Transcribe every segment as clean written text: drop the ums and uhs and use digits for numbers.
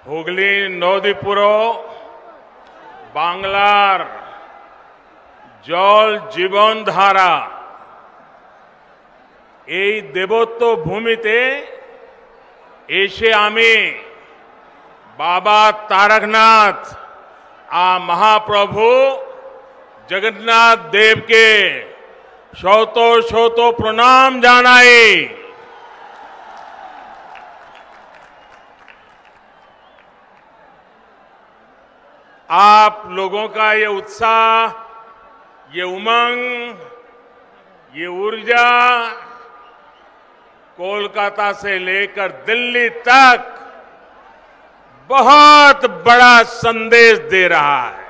হুগলি নদীপুরো বাংলার জল জীবন ধারা এই দেবত্ব ভূমিতে এসে আমি বাবা তারকনাথ महाप्रभु जगन्नाथ देव के शत शत प्रणाम जानाई। आप लोगों का ये उत्साह, ये उमंग, ये ऊर्जा कोलकाता से लेकर दिल्ली तक बहुत बड़ा संदेश दे रहा है।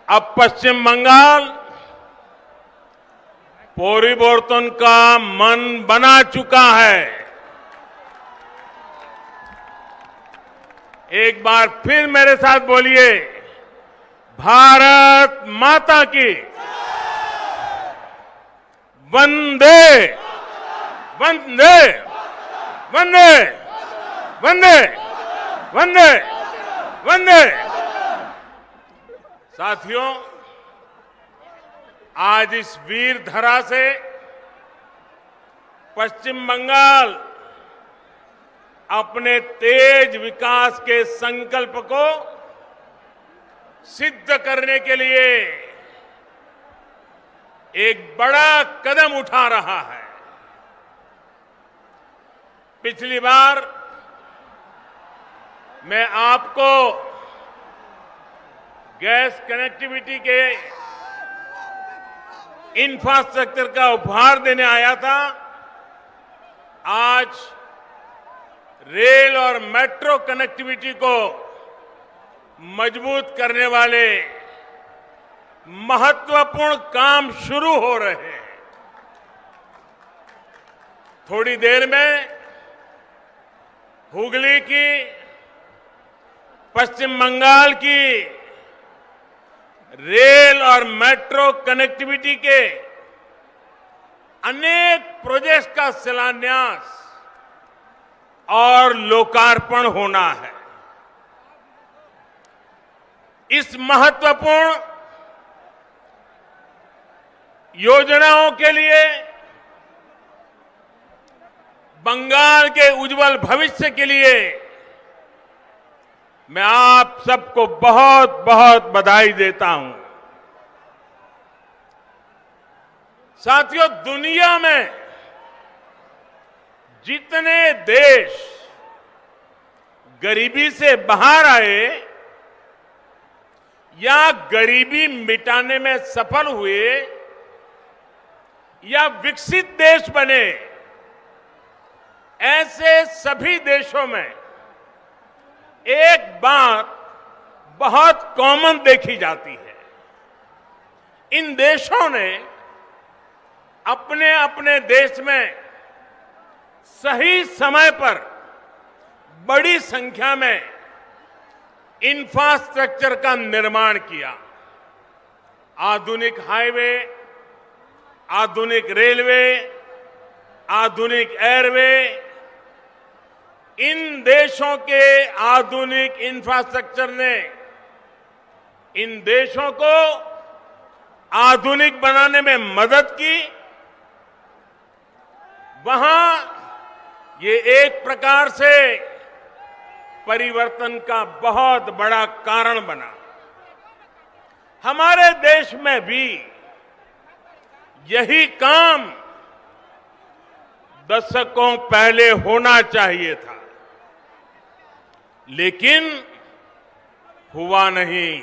अब पश्चिम बंगाल परिवर्तन का मन बना चुका है। एक बार फिर मेरे साथ बोलिए, भारत माता की वंदे वंदे वंदे वंदे वंदे वंदे। साथियों, आज इस वीर धरा से पश्चिम बंगाल अपने तेज विकास के संकल्प को सिद्ध करने के लिए एक बड़ा कदम उठा रहा है। पिछली बार मैं आपको गैस कनेक्टिविटी के इंफ्रास्ट्रक्चर का उपहार देने आया था। आज रेल और मेट्रो कनेक्टिविटी को मजबूत करने वाले महत्वपूर्ण काम शुरू हो रहे हैं। थोड़ी देर में हुगली की, पश्चिम बंगाल की रेल और मेट्रो कनेक्टिविटी के अनेक प्रोजेक्ट्स का शिलान्यास और लोकार्पण होना है। इस महत्वपूर्ण योजनाओं के लिए, बंगाल के उज्जवल भविष्य के लिए मैं आप सबको बहुत बहुत बधाई देता हूं। साथियों, दुनिया में जितने देश गरीबी से बाहर आए या गरीबी मिटाने में सफल हुए या विकसित देश बने, ऐसे सभी देशों में एक बात बहुत कॉमन देखी जाती है। इन देशों ने अपने अपने देश में सही समय पर बड़ी संख्या में इंफ्रास्ट्रक्चर का निर्माण किया। आधुनिक हाईवे, आधुनिक रेलवे, आधुनिक एयरवे, इन देशों के आधुनिक इंफ्रास्ट्रक्चर ने इन देशों को आधुनिक बनाने में मदद की। वहां ये एक प्रकार से परिवर्तन का बहुत बड़ा कारण बना। हमारे देश में भी यही काम दशकों पहले होना चाहिए था, लेकिन हुआ नहीं।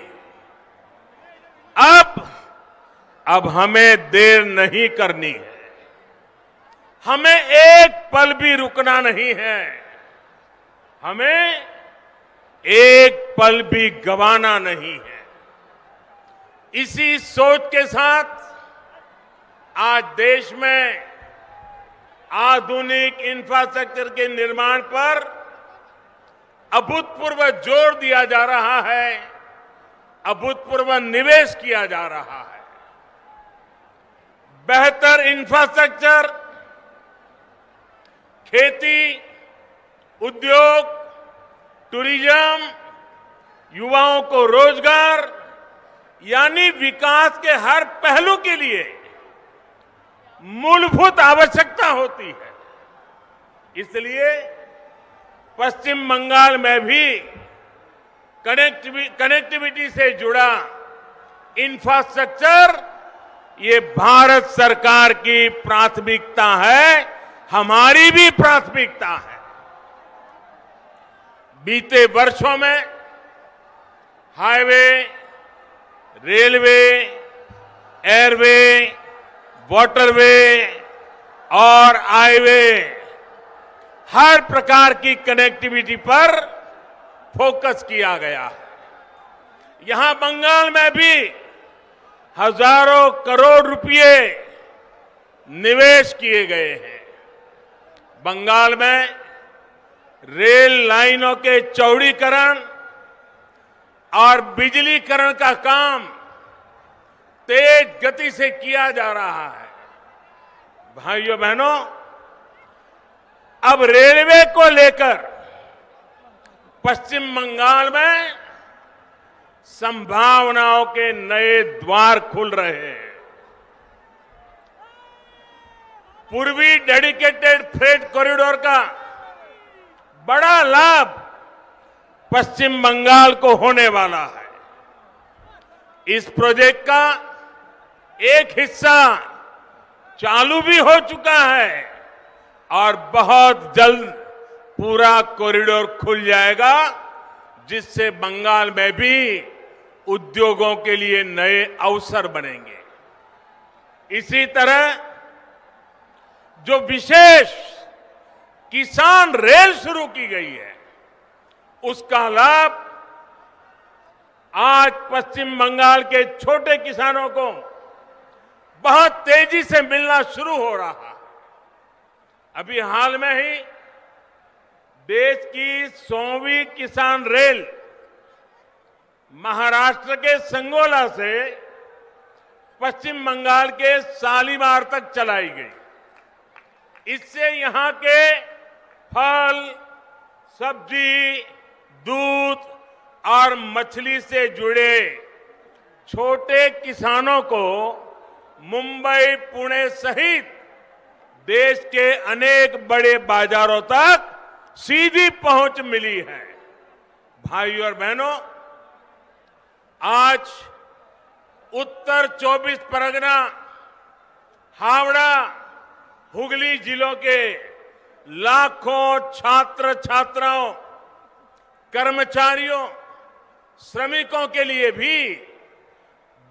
अब हमें देर नहीं करनी है। हमें एक पल भी रुकना नहीं है। हमें एक पल भी गंवाना नहीं है। इसी सोच के साथ आज देश में आधुनिक इंफ्रास्ट्रक्चर के निर्माण पर अभूतपूर्व जोर दिया जा रहा है, अभूतपूर्व निवेश किया जा रहा है। बेहतर इंफ्रास्ट्रक्चर खेती, उद्योग, टूरिज्म, युवाओं को रोजगार, यानी विकास के हर पहलू के लिए मूलभूत आवश्यकता होती है। इसलिए पश्चिम बंगाल में भी कनेक्टिविटी से जुड़ा इंफ्रास्ट्रक्चर ये भारत सरकार की प्राथमिकता है, हमारी भी प्राथमिकता है। बीते वर्षों में हाईवे, रेलवे, एयरवे, वाटरवे और हाईवे, हर प्रकार की कनेक्टिविटी पर फोकस किया गया है। यहां बंगाल में भी हजारों करोड़ रुपए निवेश किए गए हैं। बंगाल में रेल लाइनों के चौड़ीकरण और बिजलीकरण का काम तेज गति से किया जा रहा है। भाइयों बहनों, अब रेलवे को लेकर पश्चिम बंगाल में संभावनाओं के नए द्वार खुल रहे हैं। पूर्वी डेडिकेटेड फ्रेट कॉरिडोर का बड़ा लाभ पश्चिम बंगाल को होने वाला है। इस प्रोजेक्ट का एक हिस्सा चालू भी हो चुका है और बहुत जल्द पूरा कॉरिडोर खुल जाएगा, जिससे बंगाल में भी उद्योगों के लिए नए अवसर बनेंगे। इसी तरह जो विशेष किसान रेल शुरू की गई है, उसका लाभ आज पश्चिम बंगाल के छोटे किसानों को बहुत तेजी से मिलना शुरू हो रहा है। अभी हाल में ही देश की 100वीं किसान रेल महाराष्ट्र के संगोला से पश्चिम बंगाल के शालीमार तक चलाई गई। इससे यहां के फल, सब्जी, दूध और मछली से जुड़े छोटे किसानों को मुंबई, पुणे सहित देश के अनेक बड़े बाजारों तक सीधी पहुंच मिली है। भाइयों और बहनों, आज उत्तर 24 परगना, हावड़ा, हुगली जिलों के लाखों छात्र छात्राओं, कर्मचारियों, श्रमिकों के लिए भी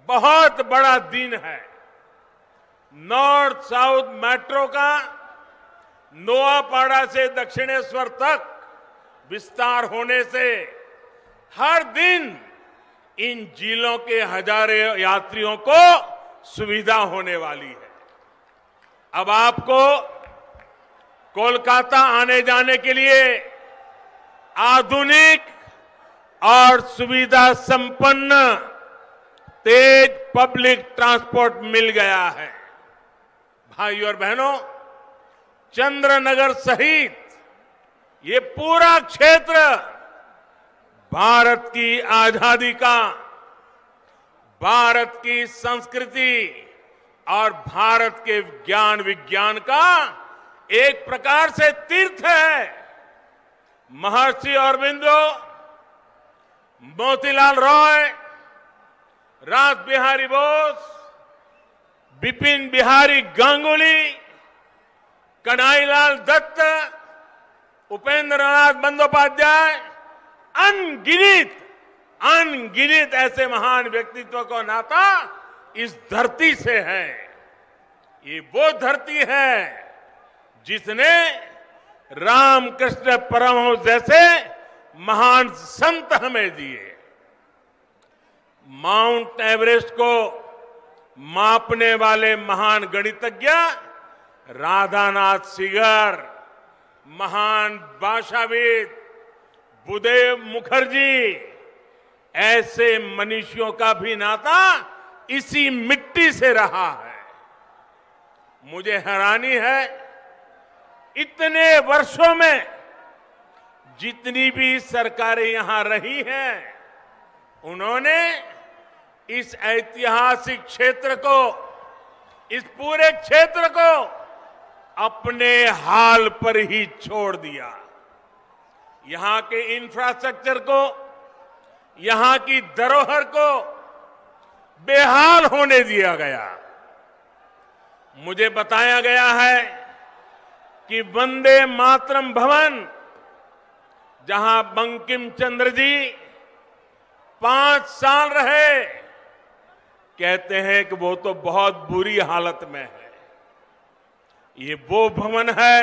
बहुत बड़ा दिन है। नॉर्थ साउथ मेट्रो का नोआपाड़ा से दक्षिणेश्वर तक विस्तार होने से हर दिन इन जिलों के हजारों यात्रियों को सुविधा होने वाली है। अब आपको कोलकाता आने जाने के लिए आधुनिक और सुविधा संपन्न तेज पब्लिक ट्रांसपोर्ट मिल गया है। भाइयों और बहनों, चंद्रनगर सहित ये पूरा क्षेत्र भारत की आजादी का, भारत की संस्कृति और भारत के ज्ञान विज्ञान का एक प्रकार से तीर्थ है। महर्षि अरबिंदो, मोतीलाल रॉय, रास बिहारी बोस, बिपिन बिहारी गांगुली, कन्हैयालाल दत्त, उपेंद्र नाथ बंदोपाध्याय, अनगिनत ऐसे महान व्यक्तित्व का नाता इस धरती से है। ये वो धरती है जिसने रामकृष्ण परमहंस जैसे महान संत हमें दिए। माउंट एवरेस्ट को मापने वाले महान गणितज्ञ राधानाथ सिगर, महान भाषाविद बुद्धदेव मुखर्जी, ऐसे मनुष्यों का भी नाता इसी मिट्टी से रहा है। मुझे हैरानी है इतने वर्षों में जितनी भी सरकारें यहां रही हैं, उन्होंने इस ऐतिहासिक क्षेत्र को, इस पूरे क्षेत्र को अपने हाल पर ही छोड़ दिया। यहां के इंफ्रास्ट्रक्चर को, यहां की धरोहर को बेहाल होने दिया गया। मुझे बताया गया है कि वंदे मातरम भवन, जहां बंकिम चंद्र जी 5 साल रहे, कहते हैं कि वो तो बहुत बुरी हालत में है। ये वो भवन है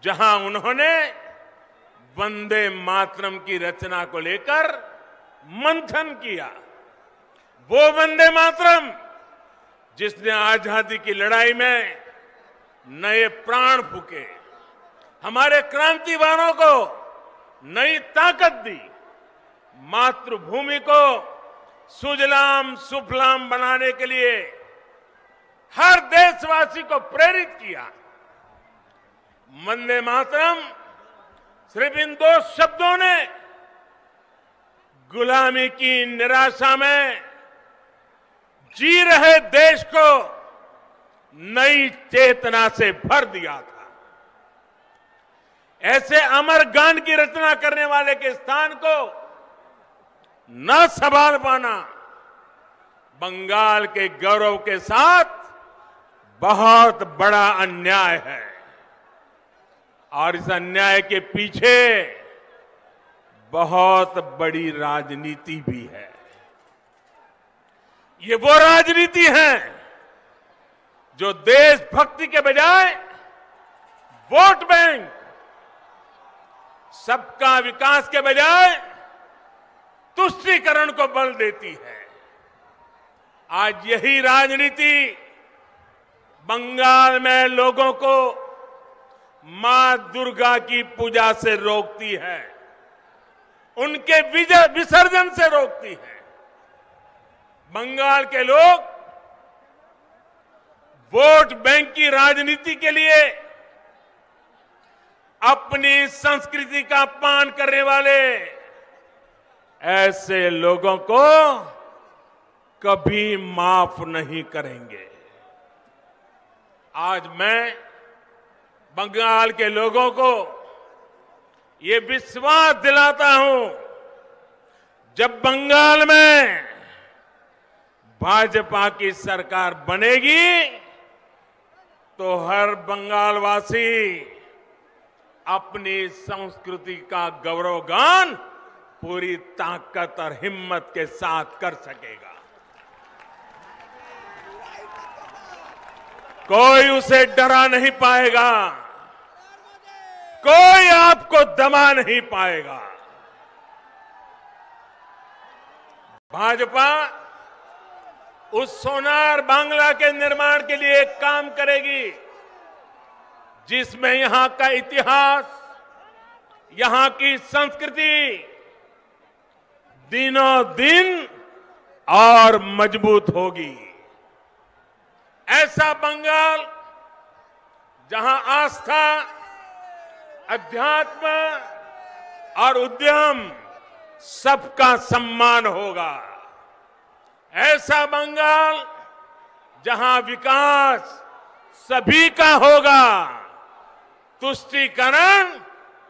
जहां उन्होंने वंदे मातरम की रचना को लेकर मंथन किया। वो वंदे मातरम जिसने आजादी की लड़ाई में नए प्राण फूके, हमारे क्रांतिवानों को नई ताकत दी, मातृभूमि को सुजलाम सुफलाम बनाने के लिए हर देशवासी को प्रेरित किया। वंदे मातरम सिर्फ इन 2 शब्दों ने गुलामी की निराशा में जी रहे देश को नई चेतना से भर दिया था। ऐसे अमर गान की रचना करने वाले के स्थान को न संभाल पाना बंगाल के गौरव के साथ बहुत बड़ा अन्याय है, और इस अन्याय के पीछे बहुत बड़ी राजनीति भी है। ये वो राजनीति है जो देशभक्ति के बजाय वोट बैंक, सबका विकास के बजाय तुष्टीकरण को बल देती है। आज यही राजनीति बंगाल में लोगों को मां दुर्गा की पूजा से रोकती है, उनके विसर्जन से रोकती है। बंगाल के लोग वोट बैंक की राजनीति के लिए अपनी संस्कृति का अपमान करने वाले ऐसे लोगों को कभी माफ नहीं करेंगे। आज मैं बंगाल के लोगों को ये विश्वास दिलाता हूं, जब बंगाल में भाजपा की सरकार बनेगी तो हर बंगालवासी अपनी संस्कृति का गौरवगान पूरी ताकत और हिम्मत के साथ कर सकेगा। कोई उसे डरा नहीं पाएगा, कोई आपको दबा नहीं पाएगा। भाजपा उस सोनार बांग्ला के निर्माण के लिए एक काम करेगी जिसमें यहां का इतिहास, यहां की संस्कृति दिनों दिन और मजबूत होगी। ऐसा बंगाल जहां आस्था, अध्यात्म और उद्यम सबका सम्मान होगा। ऐसा बंगाल जहां विकास सभी का होगा, तुष्टीकरण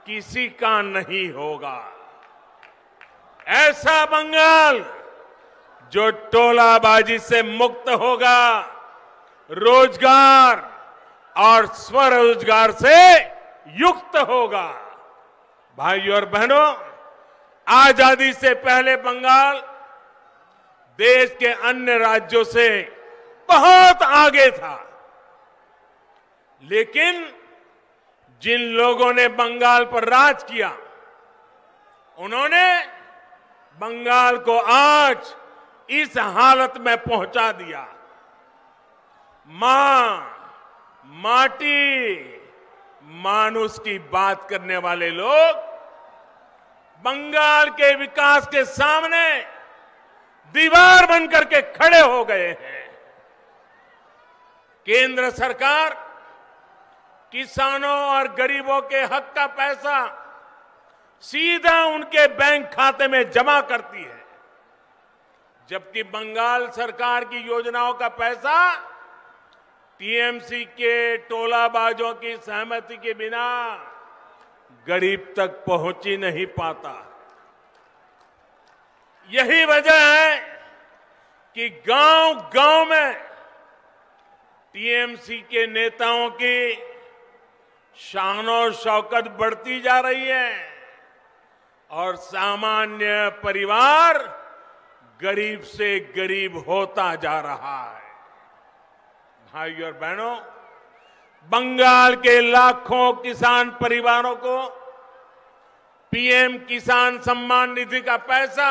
किसी का नहीं होगा। ऐसा बंगाल जो टोलाबाजी से मुक्त होगा, रोजगार और स्वरोजगार से युक्त होगा। भाइयों और बहनों, आजादी से पहले बंगाल देश के अन्य राज्यों से बहुत आगे था, लेकिन जिन लोगों ने बंगाल पर राज किया, उन्होंने बंगाल को आज इस हालत में पहुंचा दिया। मां, माटी, मानुष की बात करने वाले लोग बंगाल के विकास के सामने दीवार बनकर के खड़े हो गए हैं। केंद्र सरकार किसानों और गरीबों के हक का पैसा सीधा उनके बैंक खाते में जमा करती है, जबकि बंगाल सरकार की योजनाओं का पैसा टीएमसी के टोलाबाजों की सहमति के बिना गरीब तक पहुंच ही नहीं पाता। यही वजह है कि गांव-गांव में टीएमसी के नेताओं की शान और शौकत बढ़ती जा रही है और सामान्य परिवार गरीब से गरीब होता जा रहा है। भाइयों और बहनों, बंगाल के लाखों किसान परिवारों को पीएम किसान सम्मान निधि का पैसा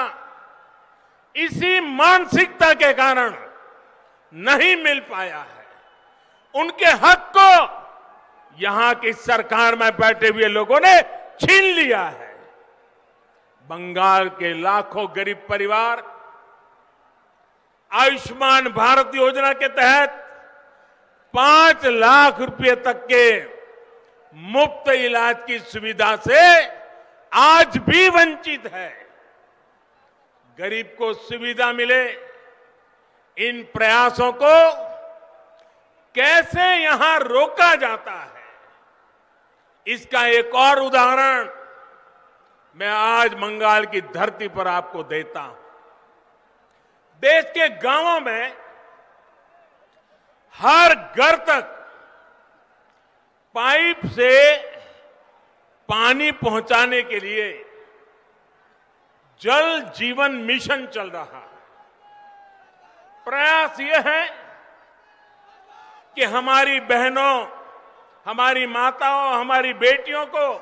इसी मानसिकता के कारण नहीं मिल पाया है। उनके हक को यहां की सरकार में बैठे हुए लोगों ने छीन लिया है। बंगाल के लाखों गरीब परिवार आयुष्मान भारत योजना के तहत 5 लाख रुपए तक के मुफ्त इलाज की सुविधा से आज भी वंचित है। गरीब को सुविधा मिले, इन प्रयासों को कैसे यहां रोका जाता है, इसका एक और उदाहरण मैं आज बंगाल की धरती पर आपको देता हूं। देश के गांवों में हर घर तक पाइप से पानी पहुंचाने के लिए जल जीवन मिशन चल रहा है। प्रयास यह है कि हमारी बहनों, हमारी माताओं, हमारी बेटियों को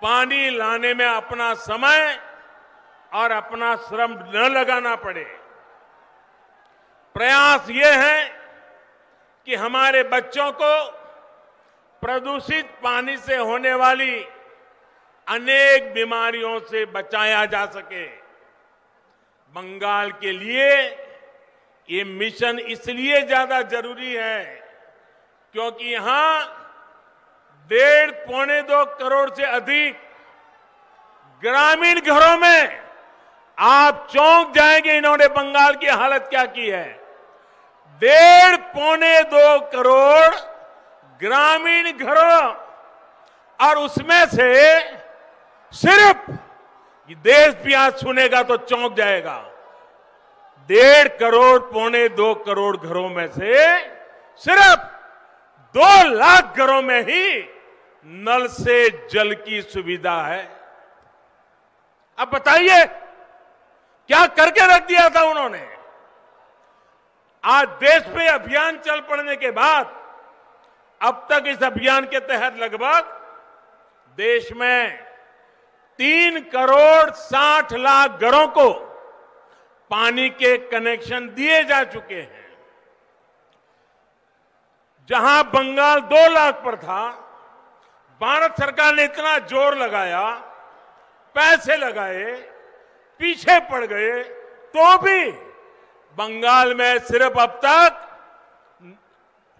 पानी लाने में अपना समय और अपना श्रम न लगाना पड़े। प्रयास ये है कि हमारे बच्चों को प्रदूषित पानी से होने वाली अनेक बीमारियों से बचाया जा सके। बंगाल के लिए ये मिशन इसलिए ज्यादा जरूरी है क्योंकि यहां 1.5-2 करोड़ से अधिक ग्रामीण घरों में आप चौंक जाएंगे इन्होंने बंगाल की हालत क्या की है। 1.5-2 करोड़ ग्रामीण घरों और उसमें से सिर्फ देश भी आज सुनेगा तो चौंक जाएगा। 1.5 करोड़ 1.25-2 करोड़ घरों में से सिर्फ 2 लाख घरों में ही नल से जल की सुविधा है। अब बताइए क्या करके रख दिया था उन्होंने। आज देश में अभियान चल पड़ने के बाद अब तक इस अभियान के तहत लगभग देश में 3 करोड़ 60 लाख घरों को पानी के कनेक्शन दिए जा चुके हैं। जहां बंगाल 2 लाख पर था, भारत सरकार ने इतना जोर लगाया, पैसे लगाए, पीछे पड़ गए, तो भी बंगाल में सिर्फ अब तक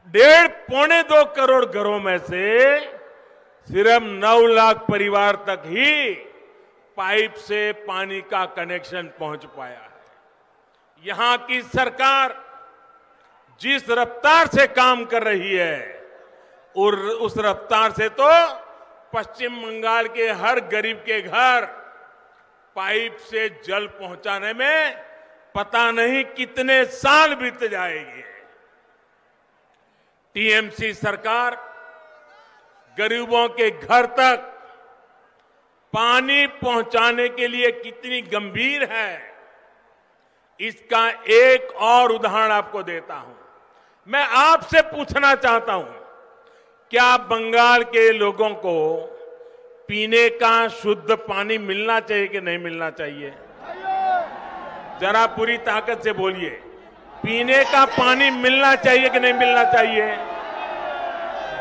1.5-2 करोड़ घरों में से सिर्फ 9 लाख परिवार तक ही पाइप से पानी का कनेक्शन पहुंच पाया है। यहां की सरकार जिस रफ्तार से काम कर रही है और उस रफ्तार से तो पश्चिम बंगाल के हर गरीब के घर पाइप से जल पहुंचाने में पता नहीं कितने साल बीत जाएंगे। टीएमसी सरकार गरीबों के घर तक पानी पहुंचाने के लिए कितनी गंभीर है, इसका एक और उदाहरण आपको देता हूं। मैं आपसे पूछना चाहता हूं, क्या बंगाल के लोगों को पीने का शुद्ध पानी मिलना चाहिए कि नहीं मिलना चाहिए? जरा पूरी ताकत से बोलिए, पीने का पानी मिलना चाहिए कि नहीं मिलना चाहिए?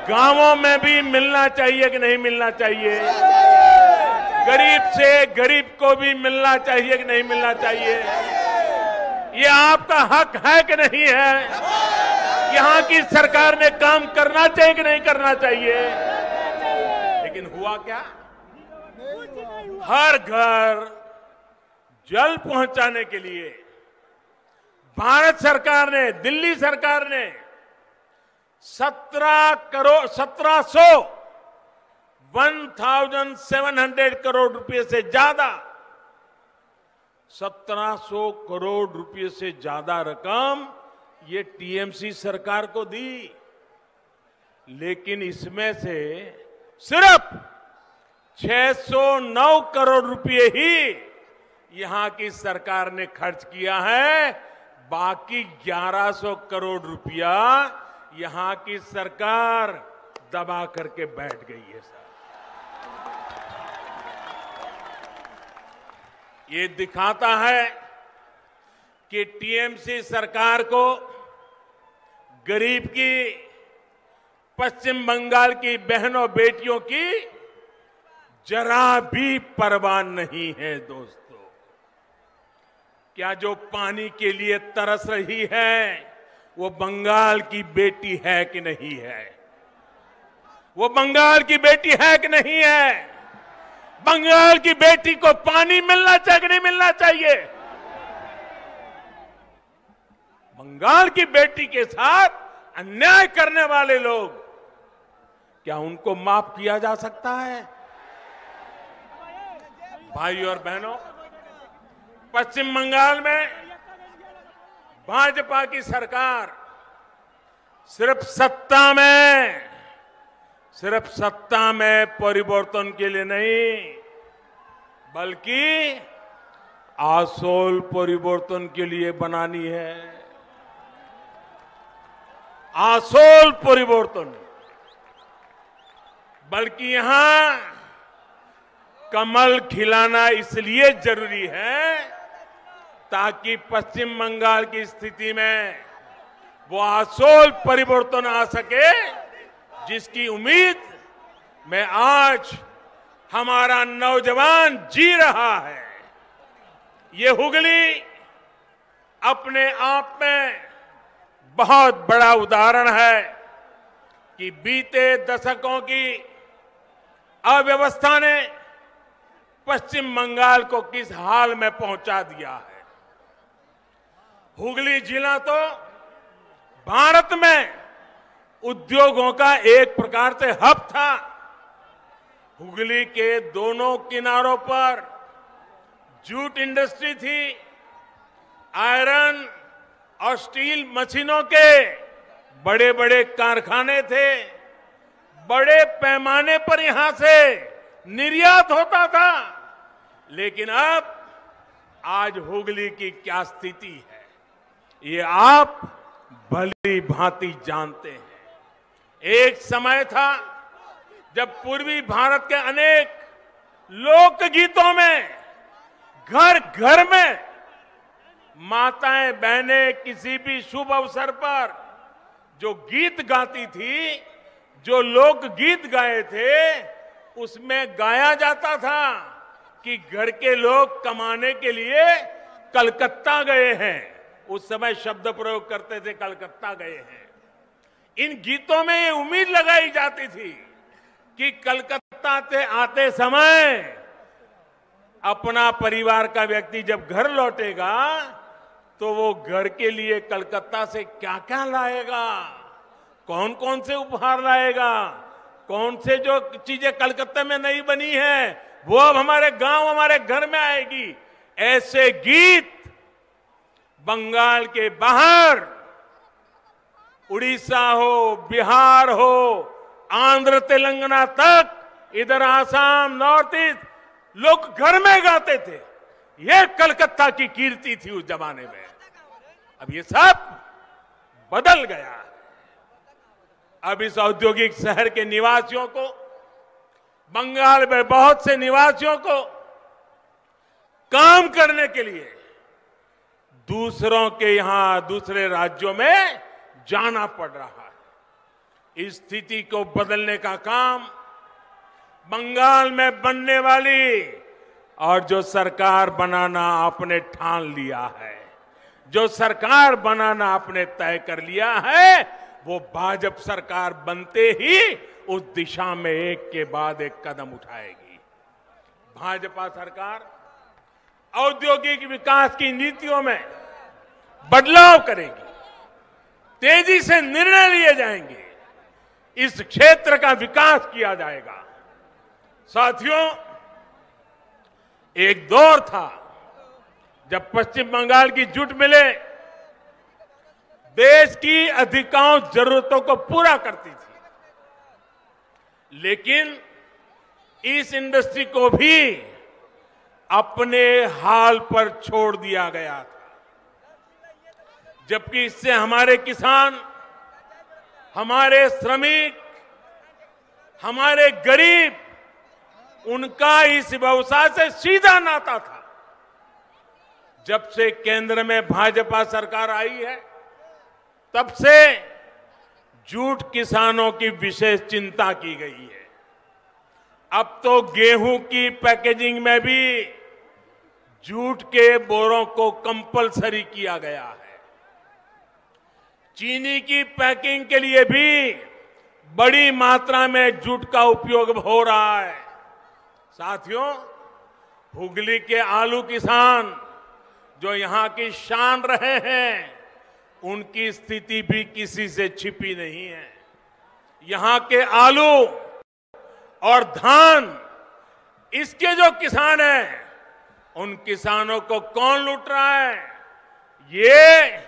गांवों में भी मिलना चाहिए कि नहीं मिलना चाहिए? गरीब से गरीब को भी मिलना चाहिए कि नहीं मिलना चाहिए? ये आपका हक है कि नहीं है? यहां की सरकार ने काम करना चाहिए कि नहीं करना चाहिए? लेकिन हुआ क्या? हर घर जल पहुंचाने के लिए भारत सरकार ने, दिल्ली सरकार ने 1700 करोड़ रुपए से ज्यादा, 1700 करोड़ रुपए से ज्यादा रकम ये टीएमसी सरकार को दी। लेकिन इसमें से सिर्फ 609 करोड़ रुपए ही यहां की सरकार ने खर्च किया है। बाकी 1100 करोड़ रुपया यहां की सरकार दबा करके बैठ गई है। सर, ये दिखाता है कि टीएमसी सरकार को गरीब की, पश्चिम बंगाल की बहनों बेटियों की जरा भी परवाह नहीं है। दोस्तों, क्या जो पानी के लिए तरस रही है वो बंगाल की बेटी है कि नहीं है? वो बंगाल की बेटी है कि नहीं है? बंगाल की बेटी को पानी मिलना चाहिए कि नहीं मिलना चाहिए? बंगाल की बेटी के साथ अन्याय करने वाले लोग, क्या उनको माफ किया जा सकता है? भाई और बहनों, पश्चिम बंगाल में भाजपा की सरकार सिर्फ सत्ता में परिवर्तन के लिए नहीं, बल्कि आसोल परिवर्तन के लिए बनानी है। आसोल परिवर्तन, बल्कि यहां कमल खिलाना इसलिए जरूरी है ताकि पश्चिम बंगाल की स्थिति में वो आसोल परिवर्तन आ सके, जिसकी उम्मीद में आज हमारा नौजवान जी रहा है। ये हुगली अपने आप में बहुत बड़ा उदाहरण है कि बीते दशकों की अव्यवस्था ने पश्चिम बंगाल को किस हाल में पहुंचा दिया है। हुगली जिला तो भारत में उद्योगों का एक प्रकार से हब था। हुगली के दोनों किनारों पर जूट इंडस्ट्री थी, आयरन और स्टील मशीनों के बड़े बड़े कारखाने थे, बड़े पैमाने पर यहां से निर्यात होता था। लेकिन अब आज हुगली की क्या स्थिति है, ये आप भली भांति जानते हैं। एक समय था जब पूर्वी भारत के अनेक लोकगीतों में घर घर में माताएं बहनें किसी भी शुभ अवसर पर जो गीत गाती थी, जो लोकगीत गाए थे, उसमें गाया जाता था कि घर के लोग कमाने के लिए कलकत्ता गए हैं। उस समय शब्द प्रयोग करते थे, कलकत्ता गए हैं। इन गीतों में ये उम्मीद लगाई जाती थी कि कलकत्ता से आते समय अपना परिवार का व्यक्ति जब घर लौटेगा तो वो घर के लिए कलकत्ता से क्या क्या लाएगा, कौन कौन से उपहार लाएगा, कौन से जो चीजें कलकत्ता में नहीं बनी है वो अब हमारे गांव, हमारे घर में आएगी। ऐसे गीत बंगाल के बाहर, उड़ीसा हो, बिहार हो, आंध्र तेलंगाना तक, इधर आसाम, नॉर्थ ईस्ट, लोग घर में गाते थे। ये कलकत्ता की कीर्ति थी उस जमाने में। अब ये सब बदल गया। अब इस औद्योगिक शहर के निवासियों को, बंगाल में बहुत से निवासियों को काम करने के लिए दूसरों के यहां, दूसरे राज्यों में जाना पड़ रहा है। इस स्थिति को बदलने का काम बंगाल में बनने वाली और जो सरकार बनाना आपने ठान लिया है, जो सरकार बनाना आपने तय कर लिया है, वो भाजपा सरकार बनते ही उस दिशा में एक के बाद एक कदम उठाएगी। भाजपा सरकार औद्योगिक विकास की नीतियों में बदलाव करेगी, तेजी से निर्णय लिए जाएंगे, इस क्षेत्र का विकास किया जाएगा। साथियों, एक दौर था जब पश्चिम बंगाल की जूट मिलें देश की अधिकांश जरूरतों को पूरा करती थी, लेकिन इस इंडस्ट्री को भी अपने हाल पर छोड़ दिया गया था। जबकि इससे हमारे किसान, हमारे श्रमिक, हमारे गरीब, उनका इस व्यवसाय से सीधा नाता था। जब से केंद्र में भाजपा सरकार आई है, तब से जूट किसानों की विशेष चिंता की गई है। अब तो गेहूं की पैकेजिंग में भी जूट के बोरों को कंपलसरी किया गया है। चीनी की पैकिंग के लिए भी बड़ी मात्रा में जूट का उपयोग हो रहा है। साथियों, हुगली के आलू किसान जो यहां की शान रहे हैं, उनकी स्थिति भी किसी से छिपी नहीं है। यहां के आलू और धान, इसके जो किसान हैं, उन किसानों को कौन लूट रहा है, ये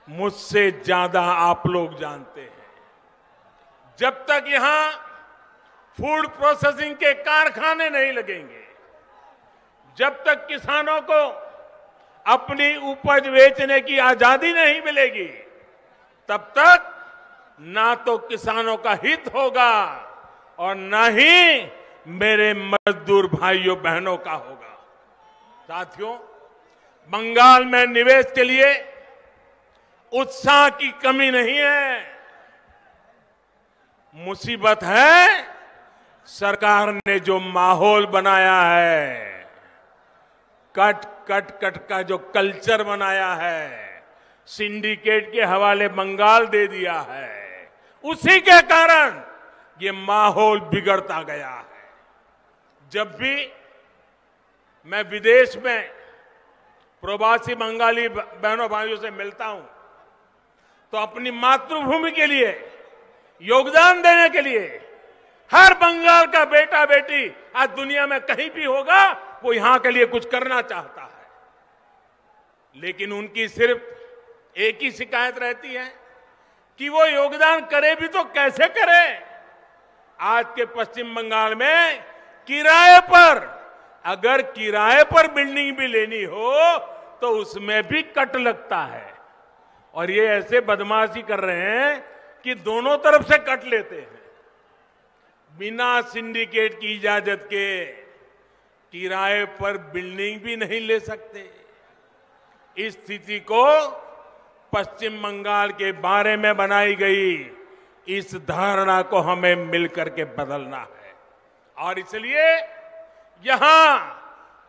मुझसे ज्यादा आप लोग जानते हैं। जब तक यहां फूड प्रोसेसिंग के कारखाने नहीं लगेंगे, जब तक किसानों को अपनी उपज बेचने की आजादी नहीं मिलेगी, तब तक ना तो किसानों का हित होगा और ना ही मेरे मजदूर भाइयों बहनों का होगा। साथियों, बंगाल में निवेश के लिए उत्साह की कमी नहीं है। मुसीबत है सरकार ने जो माहौल बनाया है, कट कट कट का जो कल्चर बनाया है, सिंडिकेट के हवाले बंगाल दे दिया है, उसी के कारण ये माहौल बिगड़ता गया है। जब भी मैं विदेश में प्रवासी बंगाली बहनों भाइयों से मिलता हूं, तो अपनी मातृभूमि के लिए योगदान देने के लिए हर बंगाल का बेटा बेटी आज दुनिया में कहीं भी होगा, वो यहां के लिए कुछ करना चाहता है। लेकिन उनकी सिर्फ एक ही शिकायत रहती है कि वो योगदान करे भी तो कैसे करे। आज के पश्चिम बंगाल में किराए पर, अगर किराए पर बिल्डिंग भी लेनी हो तो उसमें भी कट लगता है। और ये ऐसे बदमाशी कर रहे हैं कि दोनों तरफ से कट लेते हैं। बिना सिंडिकेट की इजाजत के किराए पर बिल्डिंग भी नहीं ले सकते। इस स्थिति को पश्चिम बंगाल के बारे में बनाई गई इस धारणा को हमें मिलकर के बदलना है। और इसलिए यहां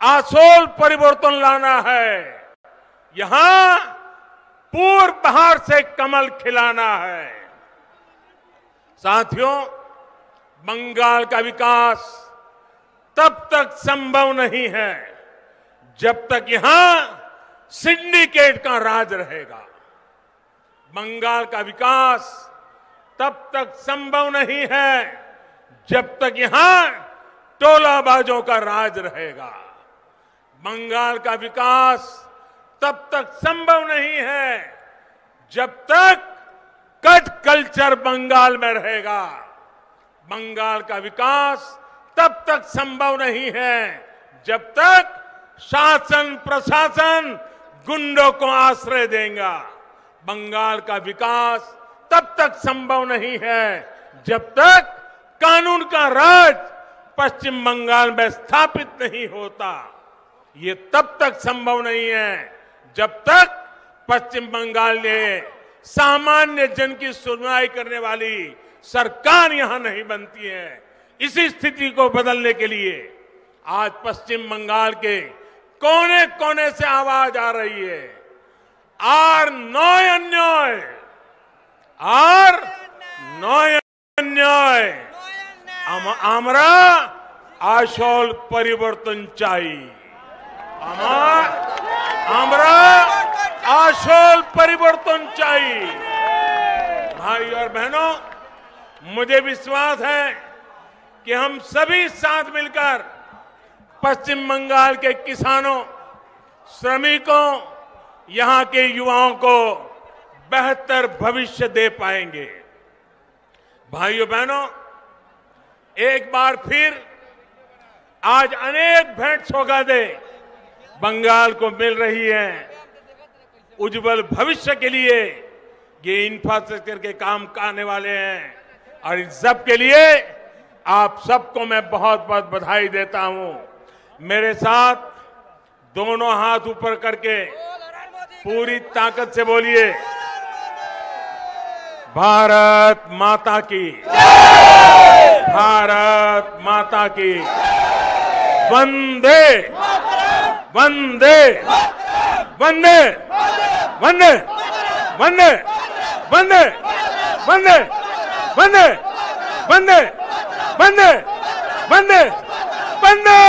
आसोल परिवर्तन लाना है, यहां पूर्व बहार से कमल खिलाना है। साथियों, बंगाल का विकास तब तक संभव नहीं है जब तक यहां सिंडिकेट का राज रहेगा। बंगाल का विकास तब तक संभव नहीं है जब तक यहां टोलाबाजों का राज रहेगा। बंगाल का विकास तब तक संभव नहीं है जब तक कट कल्चर बंगाल में रहेगा। बंगाल का विकास तब तक संभव नहीं है जब तक शासन प्रशासन गुंडों को आश्रय देगा। बंगाल का विकास तब तक संभव नहीं है जब तक कानून का राज पश्चिम बंगाल में स्थापित नहीं होता। ये तब तक संभव नहीं है जब तक पश्चिम बंगाल में सामान्य जन की सुनवाई करने वाली सरकार यहां नहीं बनती है। इसी स्थिति को बदलने के लिए आज पश्चिम बंगाल के कोने कोने से आवाज आ रही है। আর নয় অন্যায়, আর নয় অন্যায় আমরা আসল পরিবর্তন চাই। আমরা আসल परिवर्तन चाहिए। भाई और बहनों, मुझे विश्वास है कि हम सभी साथ मिलकर पश्चिम बंगाल के किसानों, श्रमिकों, यहां के युवाओं को बेहतर भविष्य दे पाएंगे। भाइयों बहनों, एक बार फिर आज अनेक भेंट सौगातें बंगाल को मिल रही है। उज्जवल भविष्य के लिए ये इंफ्रास्ट्रक्चर के काम आने वाले हैं और इस सब के लिए आप सबको मैं बहुत बहुत बधाई देता हूं। मेरे साथ दोनों हाथ ऊपर करके पूरी ताकत से बोलिए, भारत माता की, भारत माता की, वंदे वंदे वंदे वंदे वंदे वंदे वंदे वंदे वंदे वंदे वंदे वंदे